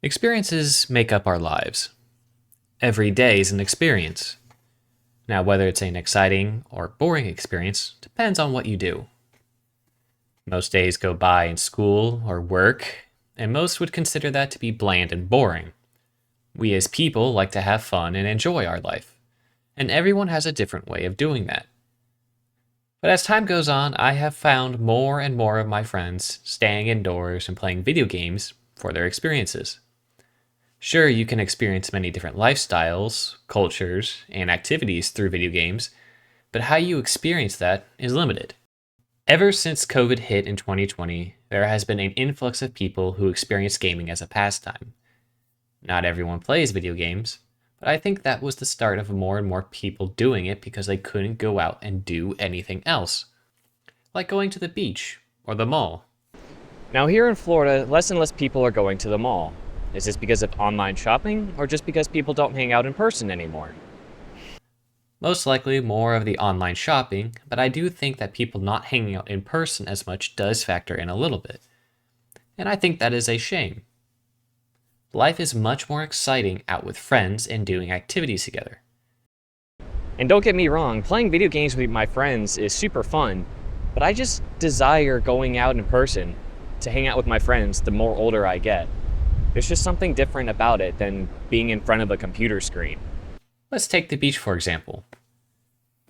Experiences make up our lives. Every day is an experience. Now, whether it's an exciting or boring experience depends on what you do. Most days go by in school or work, and most would consider that to be bland and boring. We as people like to have fun and enjoy our life, and everyone has a different way of doing that. But as time goes on, I have found more and more of my friends staying indoors and playing video games for their experiences. Sure, you can experience many different lifestyles, cultures, and activities through video games, but how you experience that is limited. Ever since COVID hit in 2020, there has been an influx of people who experience gaming as a pastime. Not everyone plays video games, but I think that was the start of more and more people doing it because they couldn't go out and do anything else, like going to the beach or the mall. Now, here in Florida, less and less people are going to the mall. Is this because of online shopping, or just because people don't hang out in person anymore? Most likely more of the online shopping, but I do think that people not hanging out in person as much does factor in a little bit. And I think that is a shame. Life is much more exciting out with friends and doing activities together. And don't get me wrong, playing video games with my friends is super fun, but I just desire going out in person to hang out with my friends the more older I get. There's just something different about it than being in front of a computer screen. Let's take the beach for example.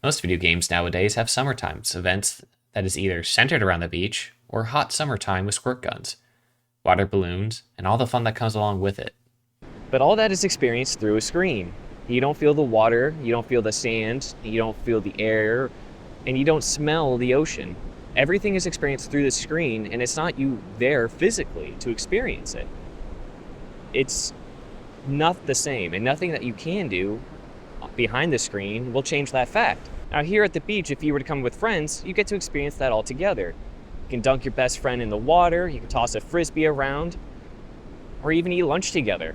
Most video games nowadays have summertime events that is either centered around the beach or hot summertime with squirt guns, water balloons, and all the fun that comes along with it. But all that is experienced through a screen. You don't feel the water, you don't feel the sand, you don't feel the air, and you don't smell the ocean. Everything is experienced through the screen, and it's not you there physically to experience it. It's not the same, and nothing that you can do behind the screen will change that fact. Now, here at the beach, if you were to come with friends, you get to experience that all together. You can dunk your best friend in the water, you can toss a frisbee around, or even eat lunch together.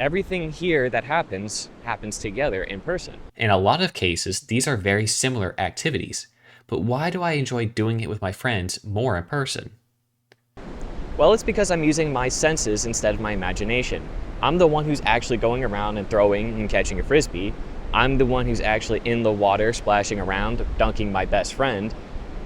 Everything here that happens together in person. In a lot of cases, these are very similar activities, but why do I enjoy doing it with my friends more in person? Well, it's because I'm using my senses instead of my imagination. I'm the one who's actually going around and throwing and catching a frisbee. I'm the one who's actually in the water splashing around, dunking my best friend.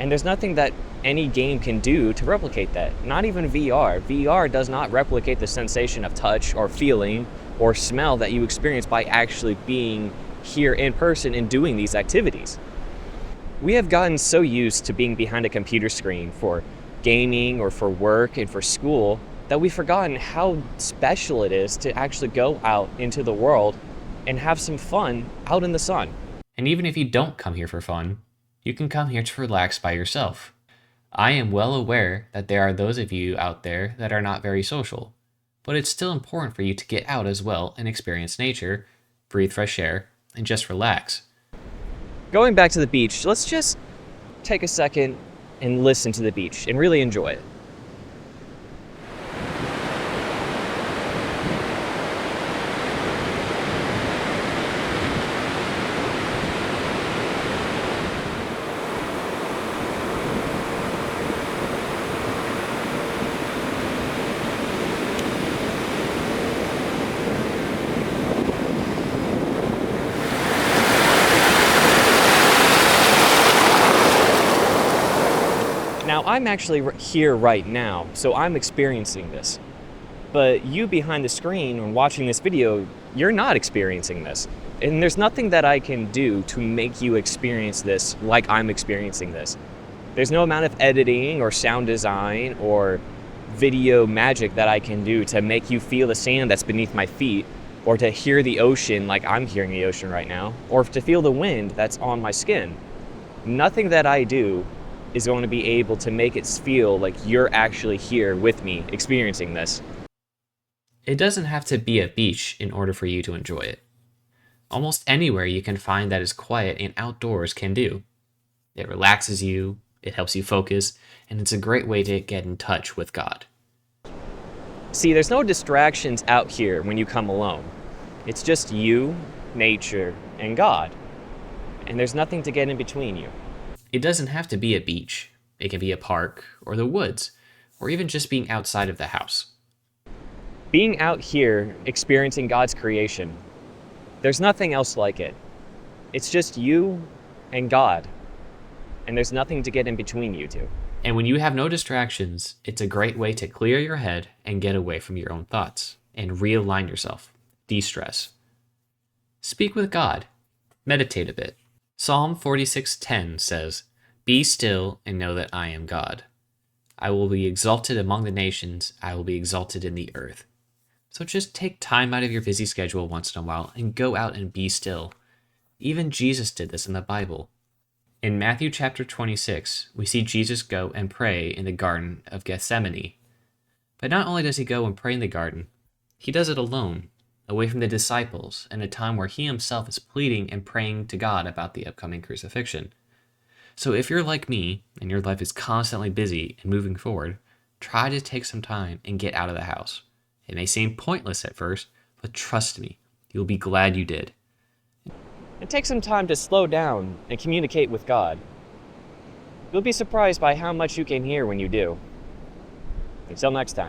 And there's nothing that any game can do to replicate that. Not even VR. VR does not replicate the sensation of touch or feeling or smell that you experience by actually being here in person and doing these activities. We have gotten so used to being behind a computer screen for gaming or for work and for school that we've forgotten how special it is to actually go out into the world and have some fun out in the sun. And even if you don't come here for fun, you can come here to relax by yourself. I am well aware that there are those of you out there that are not very social, but it's still important for you to get out as well and experience nature, breathe fresh air, and just relax. Going back to the beach, let's just take a second and listen to the beach and really enjoy it. Now, I'm actually here right now, so I'm experiencing this. But you behind the screen and watching this video, you're not experiencing this. And there's nothing that I can do to make you experience this like I'm experiencing this. There's no amount of editing or sound design or video magic that I can do to make you feel the sand that's beneath my feet, or to hear the ocean like I'm hearing the ocean right now, or to feel the wind that's on my skin. Nothing that I do is going to be able to make it feel like you're actually here with me experiencing this. It doesn't have to be a beach in order for you to enjoy it. Almost anywhere you can find that is quiet and outdoors can do. It relaxes you, it helps you focus, and it's a great way to get in touch with God. See, there's no distractions out here when you come alone. It's just you, nature, and God. And there's nothing to get in between you. It doesn't have to be a beach. It can be a park or the woods, or even just being outside of the house. Being out here, experiencing God's creation, there's nothing else like it. It's just you and God, and there's nothing to get in between you two. And when you have no distractions, it's a great way to clear your head and get away from your own thoughts and realign yourself, de-stress. Speak with God. Meditate a bit. Psalm 46:10 says, "Be still and know that I am God. I will be exalted among the nations. I will be exalted in the earth." So just take time out of your busy schedule once in a while and go out and be still. Even Jesus did this in the Bible. In Matthew chapter 26, we see Jesus go and pray in the Garden of Gethsemane. But not only does he go and pray in the garden, he does it alone, away from the disciples, in a time where he himself is pleading and praying to God about the upcoming crucifixion. So if you're like me, and your life is constantly busy and moving forward, try to take some time and get out of the house. It may seem pointless at first, but trust me, you'll be glad you did. And take some time to slow down and communicate with God. You'll be surprised by how much you can hear when you do. Until next time.